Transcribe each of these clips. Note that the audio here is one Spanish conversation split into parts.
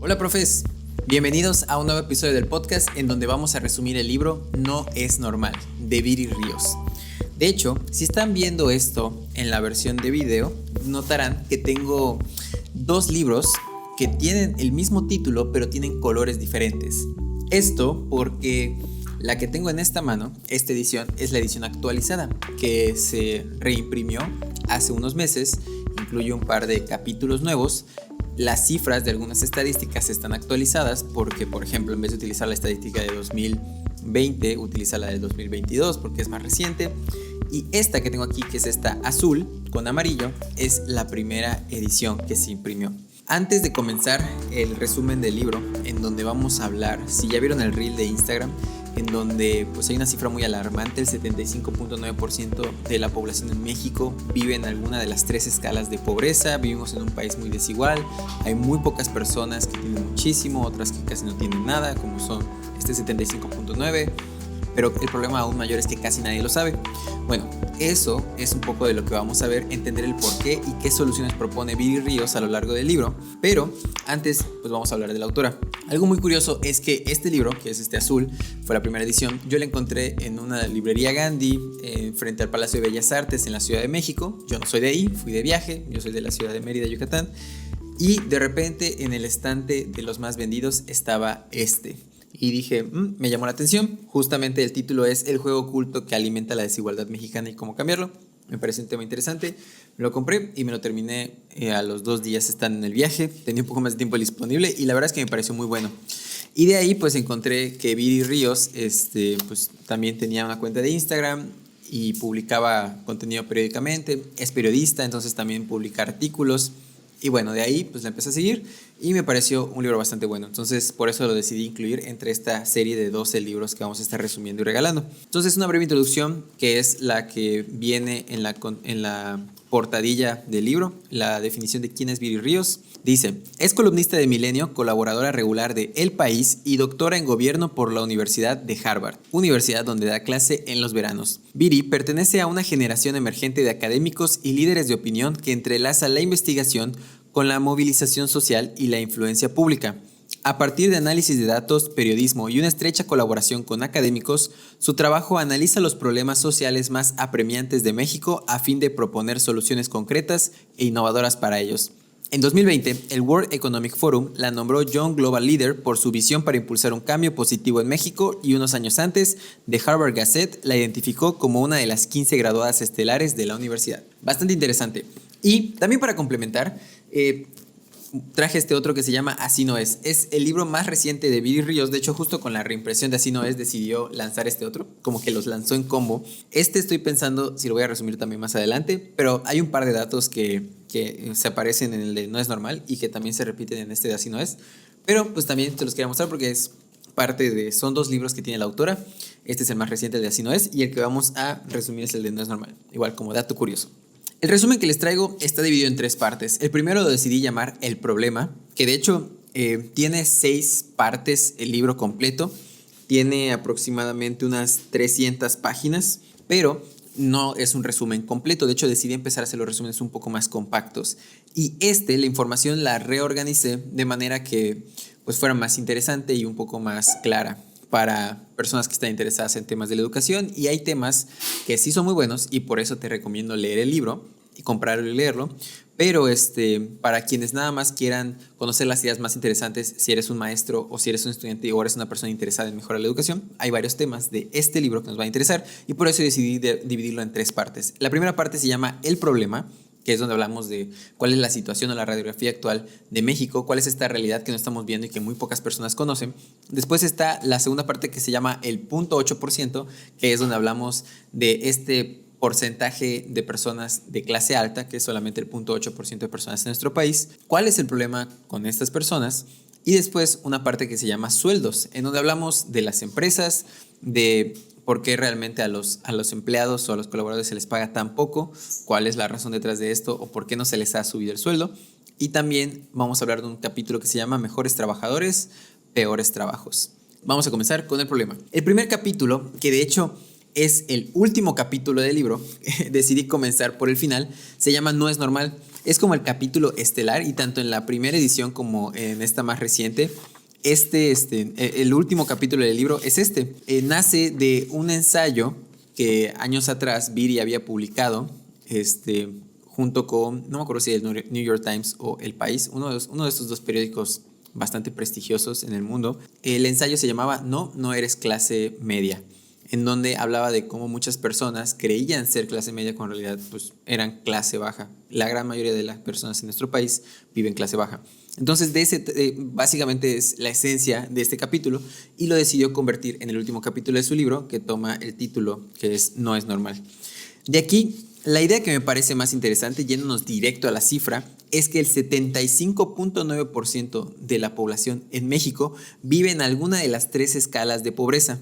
Hola profes, bienvenidos a un nuevo episodio del podcast en donde vamos a resumir el libro No es normal, de Viri Ríos. De hecho, si están viendo esto en la versión de video, notarán que tengo dos libros que tienen el mismo título pero tienen colores diferentes. Esto porque la que tengo en esta mano, esta edición, es la edición actualizada que se reimprimió hace unos meses, incluye un par de capítulos nuevos. Las cifras de algunas estadísticas están actualizadas porque, por ejemplo, en vez de utilizar la estadística de 2020, utiliza la del 2022 porque es más reciente. Y esta que tengo aquí, que es esta azul con amarillo, es la primera edición que se imprimió. Antes de comenzar el resumen del libro, en donde vamos a hablar, si ya vieron el reel de Instagram, en donde pues hay una cifra muy alarmante, el 75.9% de la población en México vive en alguna de las tres escalas de pobreza, vivimos en un país muy desigual, hay muy pocas personas que tienen muchísimo, otras que casi no tienen nada, como son este 75.9%, pero el problema aún mayor es que casi nadie lo sabe. Bueno, eso es un poco de lo que vamos a ver, entender el por qué y qué soluciones propone Viri Ríos a lo largo del libro, pero antes pues vamos a hablar de la autora. Algo muy curioso es que este libro, que es este azul, fue la primera edición, yo la encontré en una librería Gandhi, frente al Palacio de Bellas Artes en la Ciudad de México. Yo no soy de ahí, fui de viaje, yo soy de la ciudad de Mérida, Yucatán, y de repente en el estante de los más vendidos estaba este. Y dije, me llamó la atención. Justamente el título es El juego oculto que alimenta la desigualdad mexicana y cómo cambiarlo. Me parece un tema interesante. Me lo compré y me lo terminé a los 2 días estando en el viaje. Tenía un poco más de tiempo disponible y la verdad es que me pareció muy bueno. Y de ahí pues encontré que Viri Ríos pues, también tenía una cuenta de Instagram y publicaba contenido periódicamente. Es periodista, entonces también publica artículos. Y bueno, de ahí pues la empecé a seguir y me pareció un libro bastante bueno. Entonces por eso lo decidí incluir entre esta serie de 12 libros que vamos a estar resumiendo y regalando. Entonces una breve introducción que es la que viene en la portadilla del libro, la definición de quién es Viri Ríos. Dice, es columnista de Milenio, colaboradora regular de El País y doctora en gobierno por la Universidad de Harvard, universidad donde da clase en los veranos. Viri pertenece a una generación emergente de académicos y líderes de opinión que entrelaza la investigación con la movilización social y la influencia pública. A partir de análisis de datos, periodismo y una estrecha colaboración con académicos, su trabajo analiza los problemas sociales más apremiantes de México a fin de proponer soluciones concretas e innovadoras para ellos. En 2020, el World Economic Forum la nombró Young Global Leader por su visión para impulsar un cambio positivo en México y unos años antes, The Harvard Gazette la identificó como una de las 15 graduadas estelares de la universidad. Bastante interesante. Y también para complementar, traje este otro que se llama Así no es. Es el libro más reciente de Viri Ríos. De hecho, justo con la reimpresión de Así no es, decidió lanzar este otro. Como que los lanzó en combo. Estoy pensando si lo voy a resumir también más adelante. Pero hay un par de datos que se aparecen en el de No es normal y que también se repiten en este de Así no es. Pero pues también te los quería mostrar porque es parte de... Son 2 libros que tiene la autora. Este es el más reciente, el de Así no es. Y el que vamos a resumir es el de No es normal. Igual como dato curioso. El resumen que les traigo está dividido en 3 partes. El primero lo decidí llamar El problema, que de hecho tiene 6 partes el libro completo. Tiene aproximadamente unas 300 páginas, pero no es un resumen completo. De hecho, decidí empezar a hacer los resúmenes un poco más compactos. Y la información la reorganicé de manera que pues, fuera más interesante y un poco más clara para personas que están interesadas en temas de la educación, y hay temas que sí son muy buenos y por eso te recomiendo leer el libro y comprarlo y leerlo, pero para quienes nada más quieran conocer las ideas más interesantes, si eres un maestro o si eres un estudiante o eres una persona interesada en mejorar la educación, hay varios temas de este libro que nos va a interesar y por eso decidí dividirlo en 3 partes. La primera parte se llama El problema, que es donde hablamos de cuál es la situación o la radiografía actual de México, cuál es esta realidad que no estamos viendo y que muy pocas personas conocen. Después está la segunda parte que se llama el 0.8%, que es donde hablamos de este porcentaje de personas de clase alta, que es solamente el 0.8% de personas en nuestro país. ¿Cuál es el problema con estas personas? Y después una parte que se llama sueldos, en donde hablamos de las empresas, de por qué realmente a los empleados o a los colaboradores se les paga tan poco, cuál es la razón detrás de esto o por qué no se les ha subido el sueldo. Y también vamos a hablar de un capítulo que se llama Mejores trabajadores, peores trabajos. Vamos a comenzar con el problema. El primer capítulo, que de hecho es el último capítulo del libro. Decidí comenzar por el final. Se llama No es normal. Es como el capítulo estelar y tanto en la primera edición como en esta más reciente, el último capítulo del libro es este. Nace de un ensayo que años atrás Viri había publicado, junto con, no me acuerdo si el New York Times o El País, uno de estos dos periódicos bastante prestigiosos en el mundo. El ensayo se llamaba No eres clase media, en donde hablaba de cómo muchas personas creían ser clase media cuando en realidad pues, eran clase baja. La gran mayoría de las personas en nuestro país viven clase baja. Entonces, básicamente es la esencia de este capítulo y lo decidió convertir en el último capítulo de su libro, que toma el título que es No es normal. De aquí, la idea que me parece más interesante, yéndonos directo a la cifra, es que el 75.9% de la población en México vive en alguna de las 3 escalas de pobreza.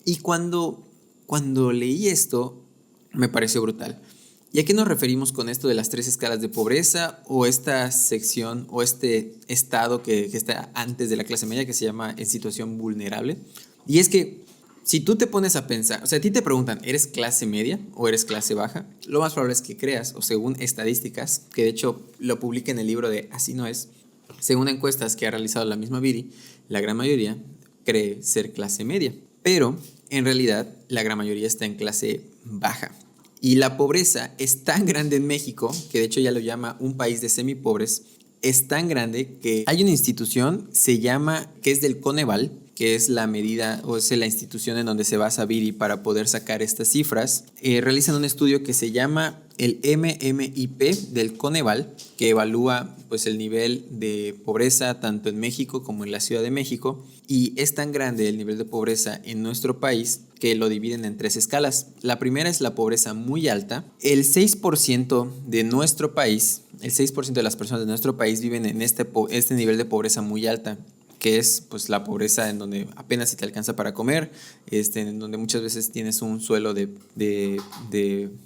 Y cuando leí esto, me pareció brutal. ¿Y a qué nos referimos con esto de las 3 escalas de pobreza o esta sección o este estado que está antes de la clase media que se llama en situación vulnerable? Y es que si tú te pones a pensar, o sea, a ti te preguntan, ¿eres clase media o eres clase baja? Lo más probable es que creas, o según estadísticas, que de hecho lo publica en el libro de Así no es, según encuestas que ha realizado la misma Viri, la gran mayoría cree ser clase media. Pero en realidad la gran mayoría está en clase baja. Y la pobreza es tan grande en México, que de hecho ya lo llama un país de semipobres, es tan grande que hay una institución, que es del Coneval, que es la medida o es la institución en donde se basa Viri para poder sacar estas cifras. Realizan un estudio que se llama el MMIP del Coneval, que evalúa pues, el nivel de pobreza tanto en México como en la Ciudad de México. Y es tan grande el nivel de pobreza en nuestro país que lo dividen en 3 escalas. La primera es la pobreza muy alta. El 6% de nuestro país, el 6% de las personas de nuestro país viven en este nivel de pobreza muy alta, que es pues la pobreza en donde apenas si te alcanza para comer, en donde muchas veces tienes un suelo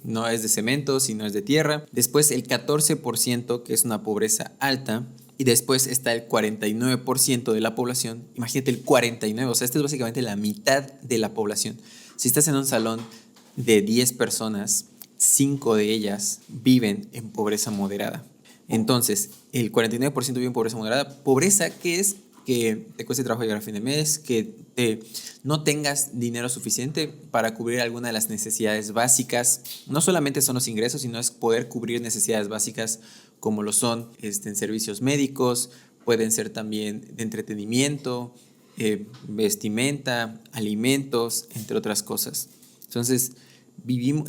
no es de cemento, sino es de tierra. Después el 14%, que es una pobreza alta. Y después está el 49% de la población. Imagínate el 49%, o sea, esta es básicamente la mitad de la población. Si estás en un salón de 10 personas, 5 de ellas viven en pobreza moderada. Entonces, el 49% vive en pobreza moderada. Pobreza, ¿qué es? Que te cueste trabajo llegar a fin de mes, que no tengas dinero suficiente para cubrir alguna de las necesidades básicas. No solamente son los ingresos, sino es poder cubrir necesidades básicas como lo son en servicios médicos, pueden ser también de entretenimiento, vestimenta, alimentos, entre otras cosas. Entonces,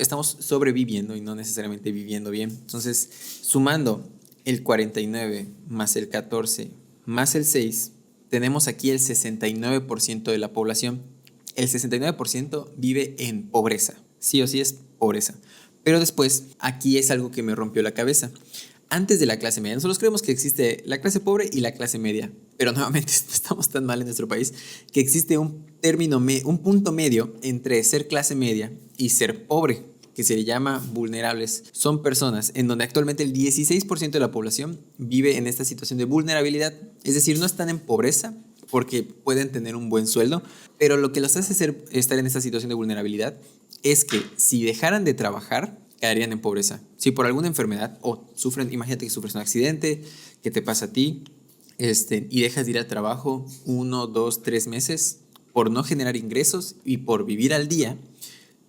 estamos sobreviviendo y no necesariamente viviendo bien. Entonces, sumando el 49 más el 14 más el 6, tenemos aquí el 69% de la población. El 69% vive en pobreza. Sí o sí es pobreza. Pero después, aquí es algo que me rompió la cabeza. Antes de la clase media, nosotros creemos que existe la clase pobre y la clase media. Pero nuevamente estamos tan mal en nuestro país que existe un punto medio entre ser clase media y ser pobre, que se le llama vulnerables. Son personas en donde actualmente el 16% de la población vive en esta situación de vulnerabilidad. Es decir, no están en pobreza porque pueden tener un buen sueldo, pero lo que los hace estar en esta situación de vulnerabilidad es que si dejaran de trabajar, caerían en pobreza. Si por alguna enfermedad imagínate que sufres un accidente, que te pasa a ti, y dejas de ir al trabajo 1, 2, 3 meses por no generar ingresos y por vivir al día,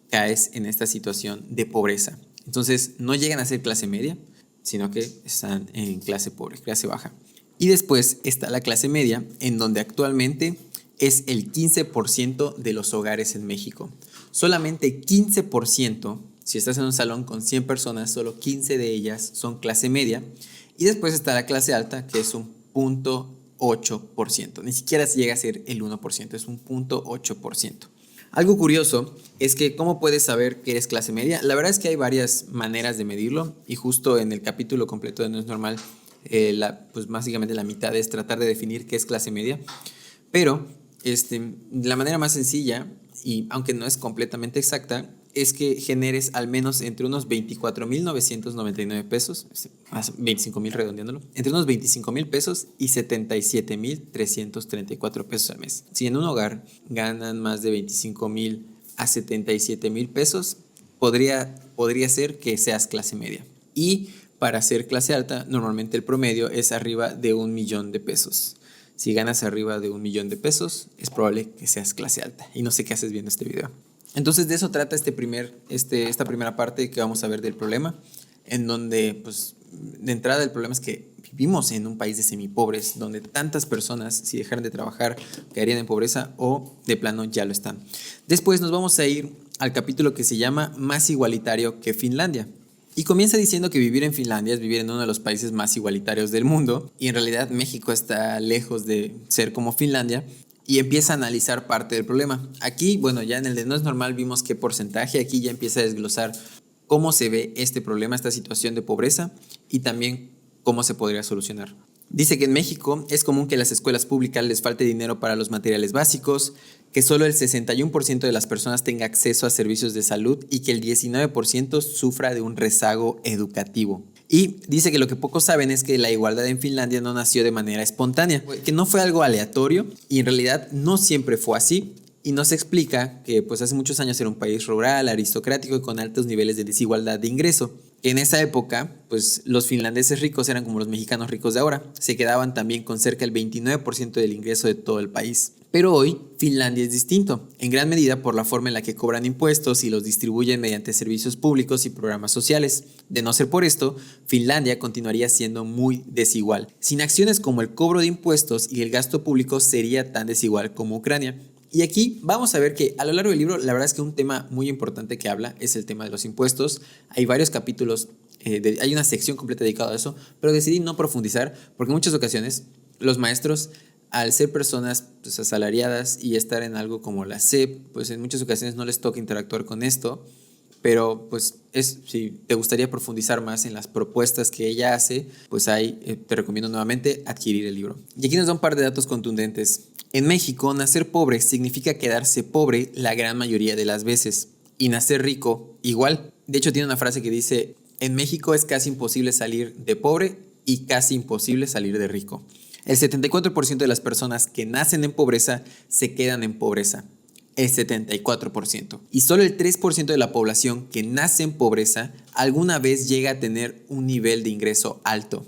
caes en esta situación de pobreza. Entonces no llegan a ser clase media, sino que están en clase pobre, clase baja. Y después está la clase media, en donde actualmente es el 15% de los hogares en México. Solamente 15%, si estás en un salón con 100 personas, solo 15 de ellas son clase media. Y después está la clase alta, que es un 0.8%. Ni siquiera llega a ser el 1%, es un 0.8%. Algo curioso es que ¿cómo puedes saber que eres clase media? La verdad es que hay varias maneras de medirlo y justo en el capítulo completo de No es normal, pues básicamente la mitad es tratar de definir qué es clase media. Pero la manera más sencilla, y aunque no es completamente exacta, es que generes al menos entre unos 24,999 pesos, 25,000 redondeándolo, entre unos 25,000 pesos y 77,334 pesos al mes. Si en un hogar ganan más de 25,000 a 77,000 pesos, podría ser que seas clase media. Y para ser clase alta, normalmente el promedio es arriba de 1,000,000 de pesos. Si ganas arriba de 1,000,000 de pesos, es probable que seas clase alta. Y no sé qué haces viendo este video. Entonces de eso trata esta primera parte que vamos a ver del problema, en donde pues de entrada el problema es que vivimos en un país de semipobres, donde tantas personas, si dejaran de trabajar, caerían en pobreza o de plano ya lo están. Después nos vamos a ir al capítulo que se llama Más igualitario que Finlandia. Y comienza diciendo que vivir en Finlandia es vivir en uno de los países más igualitarios del mundo, y en realidad México está lejos de ser como Finlandia, y empieza a analizar parte del problema. Aquí, bueno, ya en el de no es normal vimos qué porcentaje, aquí ya empieza a desglosar cómo se ve este problema, esta situación de pobreza, y también cómo se podría solucionar. Dice que en México es común que a las escuelas públicas les falte dinero para los materiales básicos, que solo el 61% de las personas tenga acceso a servicios de salud y que el 19% sufra de un rezago educativo. Y dice que lo que pocos saben es que la igualdad en Finlandia no nació de manera espontánea, que no fue algo aleatorio y en realidad no siempre fue así. Y nos explica que pues hace muchos años era un país rural, aristocrático y con altos niveles de desigualdad de ingreso. En esa época, pues los finlandeses ricos eran como los mexicanos ricos de ahora. Se quedaban también con cerca del 29% del ingreso de todo el país. Pero hoy, Finlandia es distinto, en gran medida por la forma en la que cobran impuestos y los distribuyen mediante servicios públicos y programas sociales. De no ser por esto, Finlandia continuaría siendo muy desigual. Sin acciones como el cobro de impuestos y el gasto público sería tan desigual como Ucrania. Y aquí vamos a ver que a lo largo del libro la verdad es que un tema muy importante que habla es el tema de los impuestos. Hay varios capítulos, hay una sección completa dedicada a eso, pero decidí no profundizar porque en muchas ocasiones los maestros, al ser personas pues, asalariadas y estar en algo como la SEP, pues en muchas ocasiones no les toca interactuar con esto, pero pues si te gustaría profundizar más en las propuestas que ella hace, pues ahí te recomiendo nuevamente adquirir el libro. Y aquí nos da un par de datos contundentes. En México, nacer pobre significa quedarse pobre la gran mayoría de las veces. Y nacer rico, igual. De hecho, tiene una frase que dice, en México es casi imposible salir de pobre y casi imposible salir de rico. El 74% de las personas que nacen en pobreza se quedan en pobreza. El 74%. Y solo el 3% de la población que nace en pobreza alguna vez llega a tener un nivel de ingreso alto.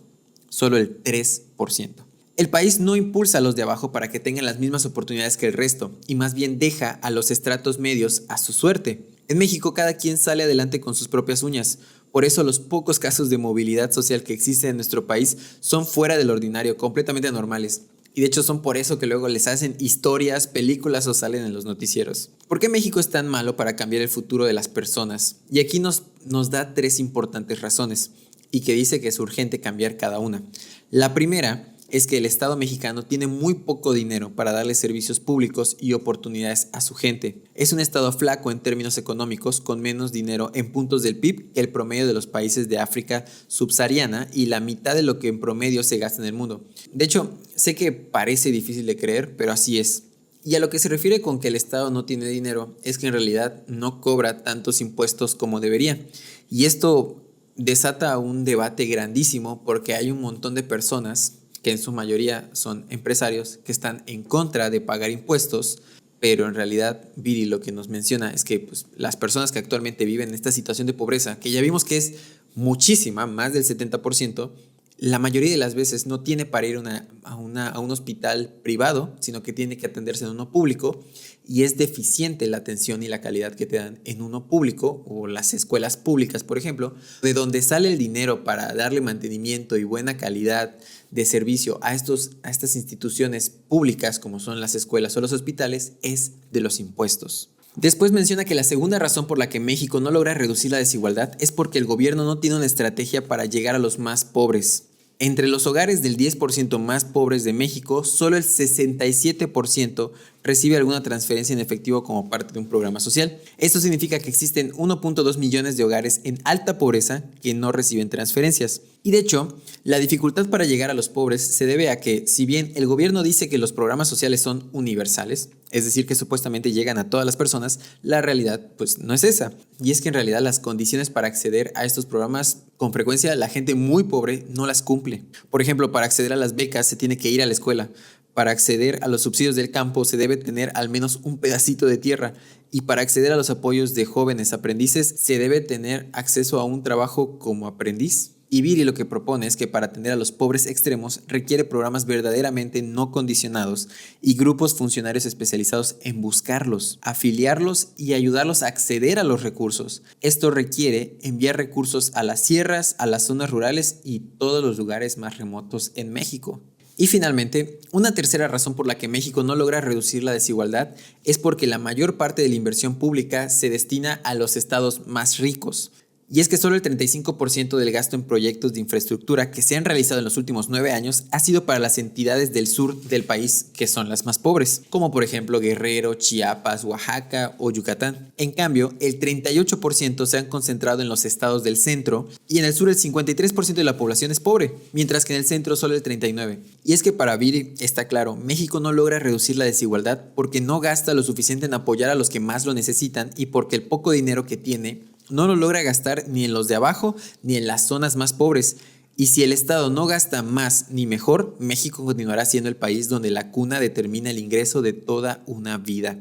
Solo el 3%. El país no impulsa a los de abajo para que tengan las mismas oportunidades que el resto y más bien deja a los estratos medios a su suerte. En México cada quien sale adelante con sus propias uñas. Por eso los pocos casos de movilidad social que existen en nuestro país son fuera del ordinario, completamente normales. Y de hecho son por eso que luego les hacen historias, películas o salen en los noticieros. ¿Por qué México es tan malo para cambiar el futuro de las personas? Y aquí nos da 3 importantes razones y que dice que es urgente cambiar cada una. La primera es que el Estado mexicano tiene muy poco dinero para darle servicios públicos y oportunidades a su gente. Es un Estado flaco en términos económicos, con menos dinero en puntos del PIB que el promedio de los países de África subsahariana y la mitad de lo que en promedio se gasta en el mundo. De hecho, sé que parece difícil de creer, pero así es. Y a lo que se refiere con que el Estado no tiene dinero es que en realidad no cobra tantos impuestos como debería. Y esto desata un debate grandísimo porque hay un montón de personas que en su mayoría son empresarios que están en contra de pagar impuestos, pero en realidad Viri lo que nos menciona es que pues, las personas que actualmente viven en esta situación de pobreza, que ya vimos que es muchísima, más del 70%, la mayoría de las veces no tiene para ir a un hospital privado, sino que tiene que atenderse en uno público y es deficiente la atención y la calidad que te dan en uno público o las escuelas públicas, por ejemplo, de donde sale el dinero para darle mantenimiento y buena calidad de servicio a estas instituciones públicas como son las escuelas o los hospitales es de los impuestos. Después menciona que la segunda razón por la que México no logra reducir la desigualdad es porque el gobierno no tiene una estrategia para llegar a los más pobres. Entre los hogares del 10% más pobres de México, solo el 67% recibe alguna transferencia en efectivo como parte de un programa social. Esto significa que existen 1.2 millones de hogares en alta pobreza que no reciben transferencias. Y de hecho, la dificultad para llegar a los pobres se debe a que, si bien el gobierno dice que los programas sociales son universales, es decir, que supuestamente llegan a todas las personas, la realidad pues no es esa. Y es que en realidad las condiciones para acceder a estos programas, con frecuencia la gente muy pobre no las cumple. Por ejemplo, para acceder a las becas se tiene que ir a la escuela. Para acceder a los subsidios del campo se debe tener al menos un pedacito de tierra Y para acceder a los apoyos de jóvenes aprendices se debe tener acceso a un trabajo como aprendiz. Y Viri lo que propone es que para atender a los pobres extremos requiere programas verdaderamente no condicionados y grupos funcionarios especializados en buscarlos, afiliarlos y ayudarlos a acceder a los recursos. Esto requiere enviar recursos a las sierras, a las zonas rurales y todos los lugares más remotos en México. Y finalmente, una tercera razón por la que México no logra reducir la desigualdad es porque la mayor parte de la inversión pública se destina a los estados más ricos. Y es que solo el 35% del gasto en proyectos de infraestructura que se han realizado en los últimos 9 años ha sido para las entidades del sur del país, que son las más pobres, como por ejemplo Guerrero, Chiapas, Oaxaca o Yucatán. En cambio, el 38% se han concentrado en los estados del centro y en el sur el 53% de la población es pobre, mientras que en el centro solo el 39%. Y es que para Viri está claro, México no logra reducir la desigualdad porque no gasta lo suficiente en apoyar a los que más lo necesitan y porque el poco dinero que tiene no lo logra gastar ni en los de abajo ni en las zonas más pobres. Y si el Estado no gasta más ni mejor, México continuará siendo el país donde la cuna determina el ingreso de toda una vida.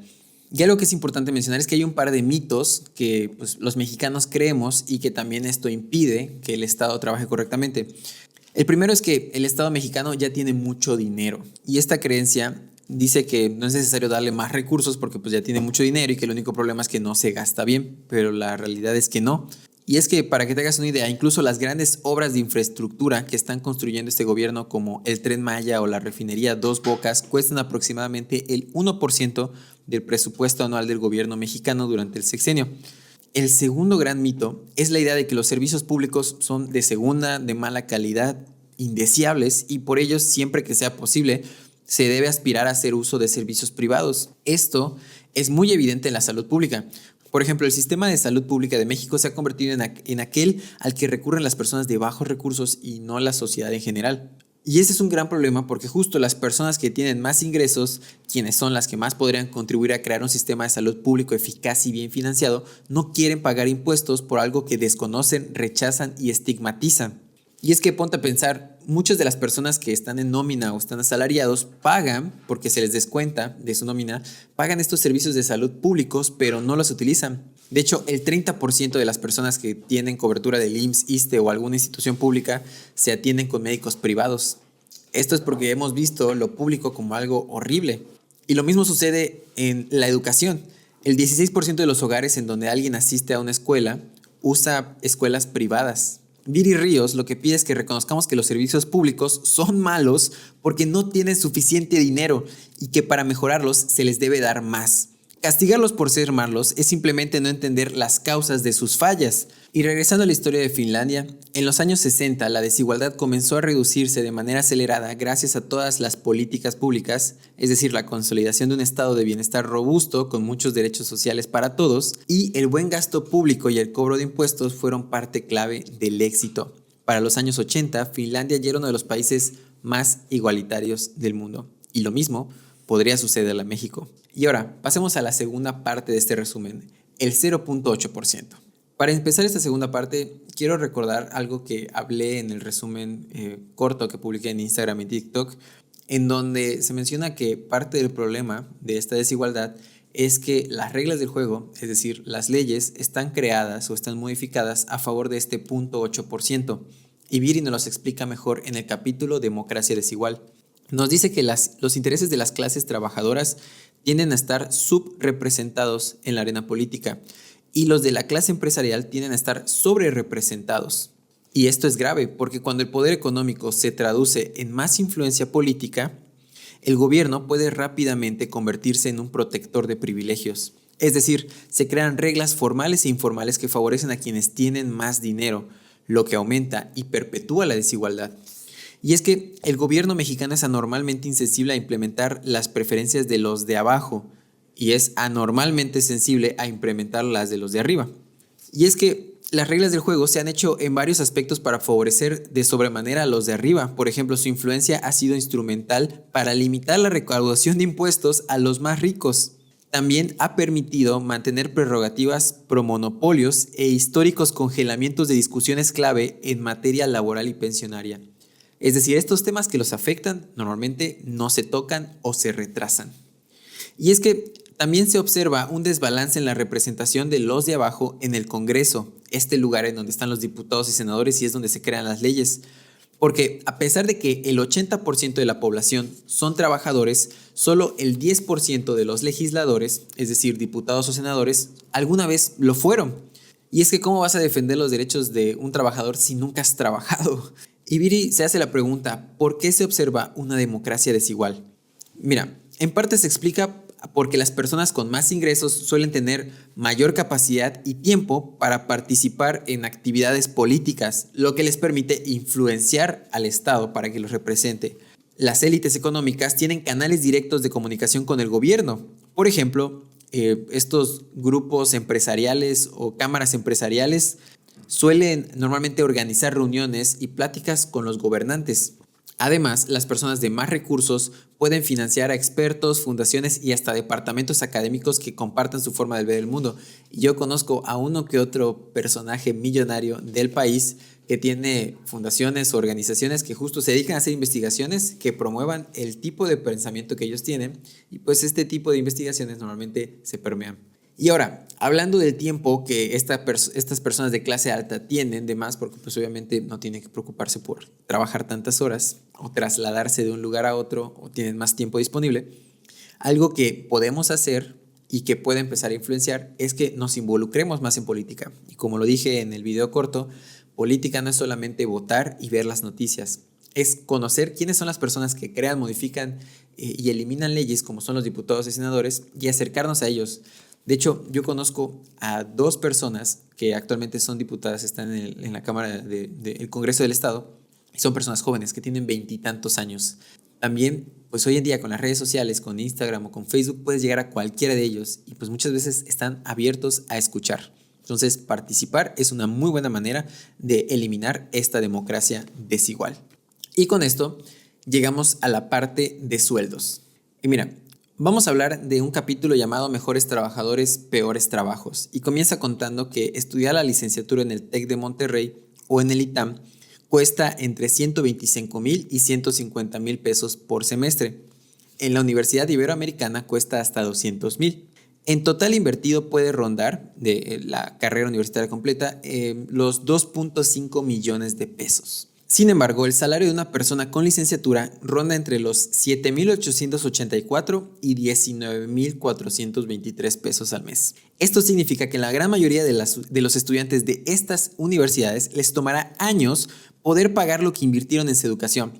Y algo que es importante mencionar es que hay un par de mitos que los mexicanos creemos y que también esto impide que el Estado trabaje correctamente. El primero es que el Estado mexicano ya tiene mucho dinero y esta creencia dice que no es necesario darle más recursos porque ya tiene mucho dinero y que el único problema es que no se gasta bien, pero la realidad es que no. Y es que para que te hagas una idea, incluso las grandes obras de infraestructura que están construyendo este gobierno como el Tren Maya o la refinería Dos Bocas cuestan aproximadamente el 1% del presupuesto anual del gobierno mexicano durante el sexenio. El segundo gran mito es la idea de que los servicios públicos son de segunda, de mala calidad, indeseables y por ello siempre que sea posible se debe aspirar a hacer uso de servicios privados. Esto es muy evidente en la salud pública. Por ejemplo, el sistema de salud pública de México se ha convertido en aquel al que recurren las personas de bajos recursos y no la sociedad en general. Y ese es un gran problema porque justo las personas que tienen más ingresos, quienes son las que más podrían contribuir a crear un sistema de salud público eficaz y bien financiado, no quieren pagar impuestos por algo que desconocen, rechazan y estigmatizan. Y es que ponte a pensar, muchas de las personas que están en nómina o están asalariados pagan, porque se les descuenta de su nómina, pagan estos servicios de salud públicos, pero no los utilizan. De hecho, el 30% de las personas que tienen cobertura del IMSS, ISSSTE o alguna institución pública se atienden con médicos privados. Esto es porque hemos visto lo público como algo horrible. Y lo mismo sucede en la educación. El 16% de los hogares en donde alguien asiste a una escuela usa escuelas privadas. Viri Ríos lo que pide es que reconozcamos que los servicios públicos son malos porque no tienen suficiente dinero y que para mejorarlos se les debe dar más. Castigarlos por ser malos es simplemente no entender las causas de sus fallas. Y regresando a la historia de Finlandia, en los años 60 la desigualdad comenzó a reducirse de manera acelerada gracias a todas las políticas públicas, es decir, la consolidación de un estado de bienestar robusto con muchos derechos sociales para todos, y el buen gasto público y el cobro de impuestos fueron parte clave del éxito. Para los años 80, Finlandia ya era uno de los países más igualitarios del mundo. Y lo mismo podría suceder a México. Y ahora, pasemos a la segunda parte de este resumen, el 0.8%. Para empezar esta segunda parte, quiero recordar algo que hablé en el resumen corto que publiqué en Instagram y TikTok, en donde se menciona que parte del problema de esta desigualdad es que las reglas del juego, es decir, las leyes, están creadas o están modificadas a favor de este 0.8%. Y Viri nos los explica mejor en el capítulo Democracia Desigual. Nos dice que los intereses de las clases trabajadoras tienden a estar subrepresentados en la arena política y los de la clase empresarial tienden a estar sobrerepresentados. Y esto es grave porque cuando el poder económico se traduce en más influencia política, el gobierno puede rápidamente convertirse en un protector de privilegios. Es decir, se crean reglas formales e informales que favorecen a quienes tienen más dinero, lo que aumenta y perpetúa la desigualdad. Y es que el gobierno mexicano es anormalmente insensible a implementar las preferencias de los de abajo y es anormalmente sensible a implementar las de los de arriba. Y es que las reglas del juego se han hecho en varios aspectos para favorecer de sobremanera a los de arriba. Por ejemplo, su influencia ha sido instrumental para limitar la recaudación de impuestos a los más ricos. También ha permitido mantener prerrogativas, promonopolios e históricos congelamientos de discusiones clave en materia laboral y pensionaria. Es decir, estos temas que los afectan normalmente no se tocan o se retrasan. Y es que también se observa un desbalance en la representación de los de abajo en el Congreso, este lugar en donde están los diputados y senadores y es donde se crean las leyes. Porque a pesar de que el 80% de la población son trabajadores, solo el 10% de los legisladores, es decir, diputados o senadores, alguna vez lo fueron. Y es que ¿cómo vas a defender los derechos de un trabajador si nunca has trabajado? Y Viri se hace la pregunta, ¿por qué se observa una democracia desigual? Mira, en parte se explica porque las personas con más ingresos suelen tener mayor capacidad y tiempo para participar en actividades políticas, lo que les permite influenciar al Estado para que los represente. Las élites económicas tienen canales directos de comunicación con el gobierno. Por ejemplo, estos grupos empresariales o cámaras empresariales suelen normalmente organizar reuniones y pláticas con los gobernantes. Además, las personas de más recursos pueden financiar a expertos, fundaciones y hasta departamentos académicos que compartan su forma de ver el mundo. Y yo conozco a uno que otro personaje millonario del país que tiene fundaciones o organizaciones que justo se dedican a hacer investigaciones que promuevan el tipo de pensamiento que ellos tienen y pues este tipo de investigaciones normalmente se permean. Y ahora, hablando del tiempo que estas personas de clase alta tienen de más, porque pues obviamente no tienen que preocuparse por trabajar tantas horas o trasladarse de un lugar a otro o tienen más tiempo disponible, algo que podemos hacer y que puede empezar a influenciar es que nos involucremos más en política. Y como lo dije en el video corto, política no es solamente votar y ver las noticias, es conocer quiénes son las personas que crean, modifican y eliminan leyes como son los diputados y senadores y acercarnos a ellos. De hecho, yo conozco a 2 personas que actualmente son diputadas, están en la Cámara del Congreso del Estado, y son personas jóvenes que tienen 20 y tantos años. También, pues hoy en día con las redes sociales, con Instagram o con Facebook, puedes llegar a cualquiera de ellos y pues muchas veces están abiertos a escuchar. Entonces, participar es una muy buena manera de eliminar esta democracia desigual. Y con esto llegamos a la parte de sueldos. Y mira, vamos a hablar de un capítulo llamado Mejores Trabajadores, Peores Trabajos. Y comienza contando que estudiar la licenciatura en el TEC de Monterrey o en el ITAM cuesta entre 125,000 y 150,000 pesos por semestre. En la Universidad Iberoamericana cuesta hasta 200,000. En total invertido puede rondar, de la carrera universitaria completa, los 2.5 millones de pesos. Sin embargo, el salario de una persona con licenciatura ronda entre los 7,884 y 19,423 pesos al mes. Esto significa que la gran mayoría de los estudiantes de estas universidades les tomará años poder pagar lo que invirtieron en su educación.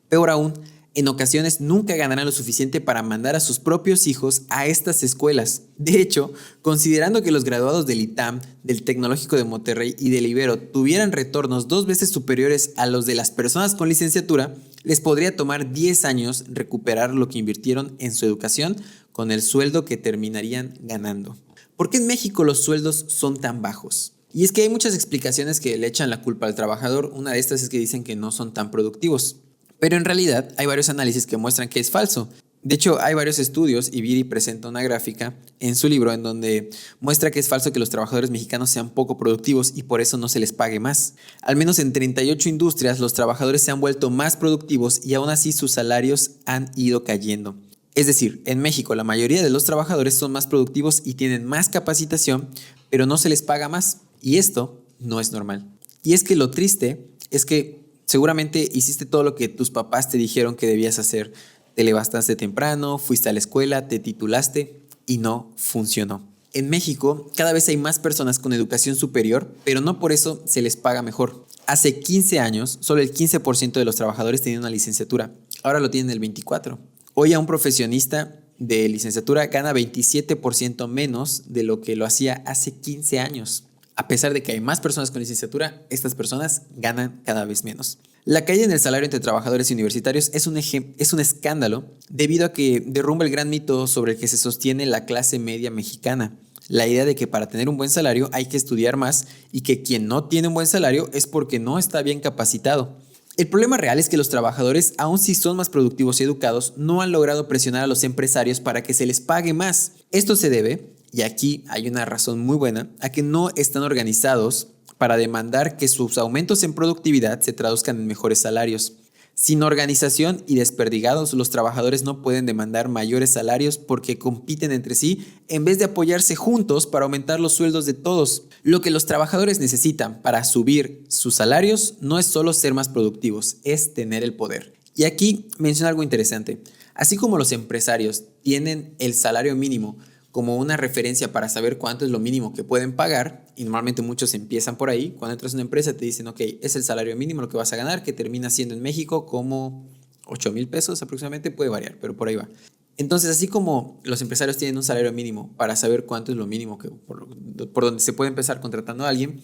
Peor aún, en ocasiones nunca ganarán lo suficiente para mandar a sus propios hijos a estas escuelas. De hecho, considerando que los graduados del ITAM, del Tecnológico de Monterrey y del Ibero tuvieran retornos 2 veces superiores a los de las personas con licenciatura, les podría tomar 10 años recuperar lo que invirtieron en su educación con el sueldo que terminarían ganando. ¿Por qué en México los sueldos son tan bajos? Y es que hay muchas explicaciones que le echan la culpa al trabajador. Una de estas es que dicen que no son tan productivos. Pero en realidad hay varios análisis que muestran que es falso. De hecho, hay varios estudios y Viri presenta una gráfica en su libro en donde muestra que es falso que los trabajadores mexicanos sean poco productivos y por eso no se les pague más. Al menos en 38 industrias los trabajadores se han vuelto más productivos y aún así sus salarios han ido cayendo. Es decir, en México la mayoría de los trabajadores son más productivos y tienen más capacitación, pero no se les paga más. Y esto no es normal. Y es que lo triste es que seguramente hiciste todo lo que tus papás te dijeron que debías hacer. Te levantaste temprano, fuiste a la escuela, te titulaste y no funcionó. En México cada vez hay más personas con educación superior, pero no por eso se les paga mejor. Hace 15 años, solo el 15% de los trabajadores tenían una licenciatura. Ahora lo tienen el 24%. Hoy a un profesionista de licenciatura gana 27% menos de lo que lo hacía hace 15 años. A pesar de que hay más personas con licenciatura, estas personas ganan cada vez menos. La caída en el salario entre trabajadores universitarios es un escándalo debido a que derrumba el gran mito sobre el que se sostiene la clase media mexicana. La idea de que para tener un buen salario hay que estudiar más y que quien no tiene un buen salario es porque no está bien capacitado. El problema real es que los trabajadores, aun si son más productivos y educados, no han logrado presionar a los empresarios para que se les pague más. Esto se debe, y aquí hay una razón muy buena, a que no están organizados para demandar que sus aumentos en productividad se traduzcan en mejores salarios. Sin organización y desperdigados, los trabajadores no pueden demandar mayores salarios porque compiten entre sí en vez de apoyarse juntos para aumentar los sueldos de todos. Lo que los trabajadores necesitan para subir sus salarios no es solo ser más productivos, es tener el poder. Y aquí menciona algo interesante. Así como los empresarios tienen el salario mínimo como una referencia para saber cuánto es lo mínimo que pueden pagar, y normalmente muchos empiezan por ahí. Cuando entras a una empresa te dicen, ok, es el salario mínimo lo que vas a ganar, que termina siendo en México como 8,000 pesos aproximadamente, puede variar, pero por ahí va. Entonces, así como los empresarios tienen un salario mínimo para saber cuánto es lo mínimo que, por donde se puede empezar contratando a alguien,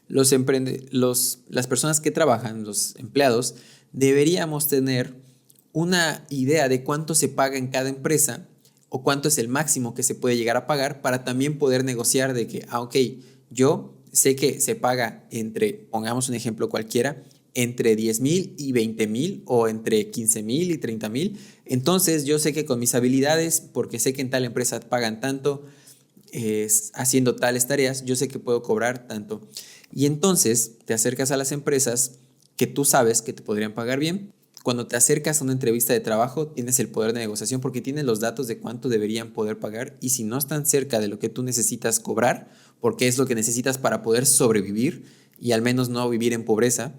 las personas que trabajan, los empleados, deberíamos tener una idea de cuánto se paga en cada empresa o cuánto es el máximo que se puede llegar a pagar para también poder negociar de que, ok, yo sé que se paga entre, pongamos un ejemplo cualquiera, entre 10,000 y 20,000 o entre 15,000 y 30,000. Entonces yo sé que con mis habilidades, porque sé que en tal empresa pagan tanto, haciendo tales tareas, yo sé que puedo cobrar tanto. Y entonces te acercas a las empresas que tú sabes que te podrían pagar bien. Cuando te acercas a una entrevista de trabajo, tienes el poder de negociación porque tienes los datos de cuánto deberían poder pagar, y si no están cerca de lo que tú necesitas cobrar, porque es lo que necesitas para poder sobrevivir y al menos no vivir en pobreza,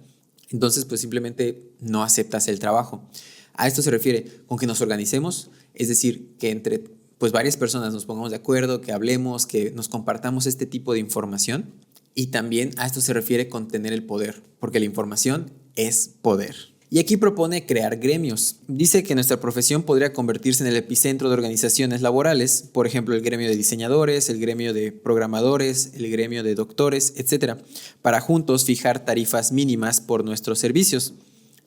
entonces pues simplemente no aceptas el trabajo. A esto se refiere con que nos organicemos, es decir, que entre pues varias personas nos pongamos de acuerdo, que hablemos, que nos compartamos este tipo de información, y también a esto se refiere con tener el poder, porque la información es poder. Y aquí propone crear gremios. Dice que nuestra profesión podría convertirse en el epicentro de organizaciones laborales, por ejemplo, el gremio de diseñadores, el gremio de programadores, el gremio de doctores, etc., para juntos fijar tarifas mínimas por nuestros servicios.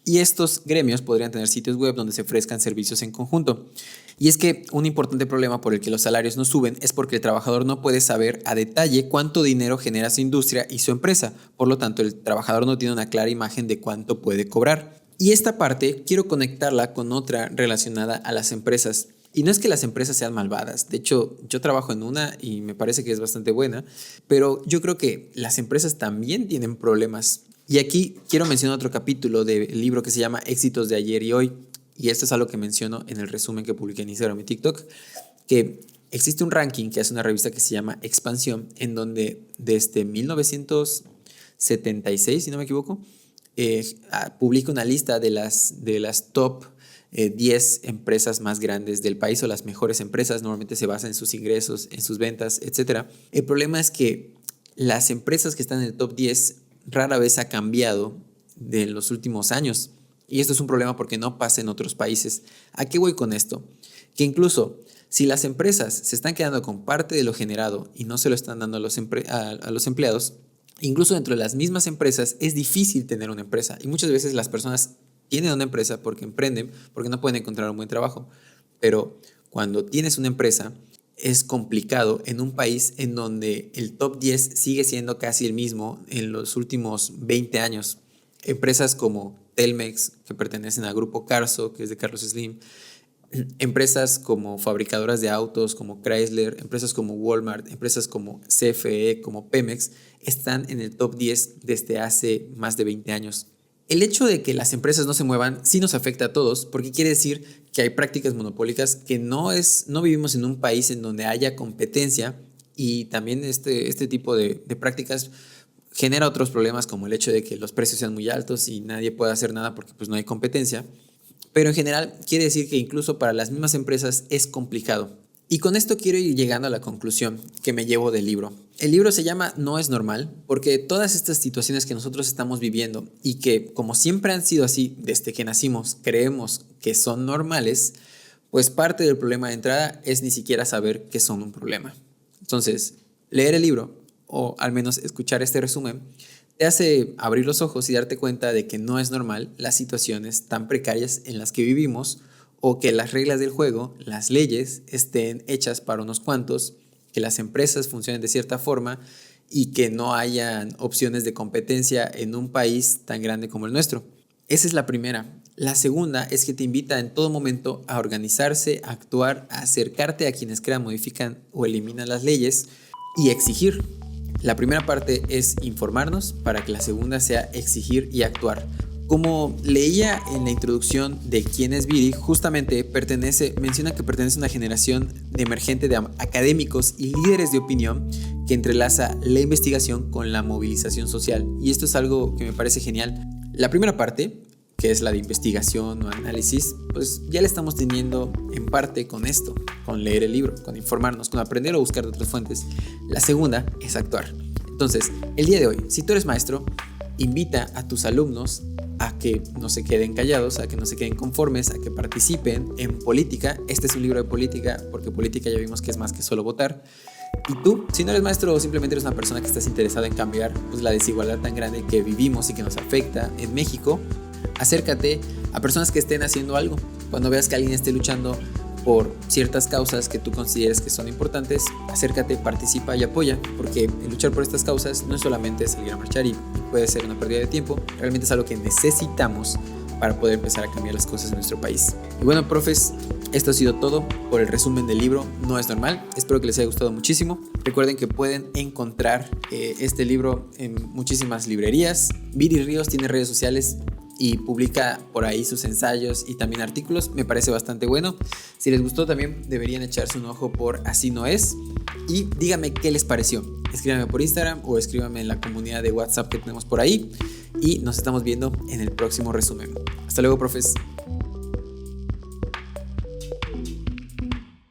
Y estos gremios podrían tener sitios web donde se ofrezcan servicios en conjunto. Y es que un importante problema por el que los salarios no suben es porque el trabajador no puede saber a detalle cuánto dinero genera su industria y su empresa. Por lo tanto, el trabajador no tiene una clara imagen de cuánto puede cobrar. Y esta parte quiero conectarla con otra relacionada a las empresas. Y no es que las empresas sean malvadas. De hecho, yo trabajo en una y me parece que es bastante buena. Pero yo creo que las empresas también tienen problemas. Y aquí quiero mencionar otro capítulo del libro que se llama Éxitos de ayer y hoy. Y esto es algo que menciono en el resumen que publiqué en Instagram y TikTok. Que existe un ranking que hace una revista que se llama Expansión, en donde desde 1976, si no me equivoco, publica una lista de las top 10 empresas más grandes del país, o las mejores empresas. Normalmente se basa en sus ingresos, en sus ventas, etc. El problema es que las empresas que están en el top 10 rara vez ha cambiado de los últimos años. Y esto es un problema porque no pasa en otros países. ¿A qué voy con esto? Que incluso si las empresas se están quedando con parte de lo generado y no se lo están dando a los empleados, incluso dentro de las mismas empresas es difícil tener una empresa. Y muchas veces las personas tienen una empresa porque emprenden, porque no pueden encontrar un buen trabajo. Pero cuando tienes una empresa, es complicado en un país en donde el top 10 sigue siendo casi el mismo en los últimos 20 años. Empresas como Telmex, que pertenecen al grupo Carso, que es de Carlos Slim, empresas como fabricadoras de autos, como Chrysler, empresas como Walmart, empresas como CFE, como Pemex, están en el top 10 desde hace más de 20 años. El hecho de que las empresas no se muevan sí nos afecta a todos, porque quiere decir que hay prácticas monopólicas, que no vivimos en un país en donde haya competencia, y también este tipo de prácticas genera otros problemas, como el hecho de que los precios sean muy altos y nadie puede hacer nada porque pues no hay competencia. Pero en general quiere decir que incluso para las mismas empresas es complicado. Y con esto quiero ir llegando a la conclusión que me llevo del libro. El libro se llama No es normal, porque todas estas situaciones que nosotros estamos viviendo y que como siempre han sido así desde que nacimos, creemos que son normales, pues parte del problema de entrada es ni siquiera saber que son un problema. Entonces, leer el libro, o al menos escuchar este resumen, te hace abrir los ojos y darte cuenta de que no es normal las situaciones tan precarias en las que vivimos, o que las reglas del juego, las leyes, estén hechas para unos cuantos, que las empresas funcionen de cierta forma y que no hayan opciones de competencia en un país tan grande como el nuestro. Esa es la primera. La segunda es que te invita en todo momento a organizarse, a actuar, a acercarte a quienes crean, modifican o eliminan las leyes y exigir. La primera parte es informarnos para que la segunda sea exigir y actuar. Como leía en la introducción de quién es Viri, justamente menciona que pertenece a una generación emergente de académicos y líderes de opinión que entrelaza la investigación con la movilización social. Y esto es algo que me parece genial. La primera parte, que es la de investigación o análisis, pues ya la estamos teniendo en parte con esto, con leer el libro, con informarnos, con aprender o buscar de otras fuentes. La segunda es actuar. Entonces, el día de hoy, si tú eres maestro, invita a tus alumnos a que no se queden callados, a que no se queden conformes, a que participen en política. Este es un libro de política, porque política ya vimos que es más que solo votar. Y tú, si no eres maestro o simplemente eres una persona que estás interesada en cambiar pues, la desigualdad tan grande que vivimos y que nos afecta en México, acércate a personas que estén haciendo algo. Cuando veas que alguien esté luchando por ciertas causas que tú consideres que son importantes, acércate, participa y apoya, porque el luchar por estas causas no es solamente salir a marchar y puede ser una pérdida de tiempo, realmente es algo que necesitamos para poder empezar a cambiar las cosas en nuestro país. Y bueno, profes, esto ha sido todo por el resumen del libro No es normal. Espero que les haya gustado muchísimo. Recuerden que pueden encontrar este libro en muchísimas librerías. Viri Ríos tiene redes sociales y publica por ahí sus ensayos y también artículos. Me parece bastante bueno. Si les gustó, también deberían echarse un ojo por Así No Es. Y díganme qué les pareció. Escríbanme por Instagram o escríbanme en la comunidad de WhatsApp que tenemos por ahí. Y nos estamos viendo en el próximo resumen. Hasta luego, profes.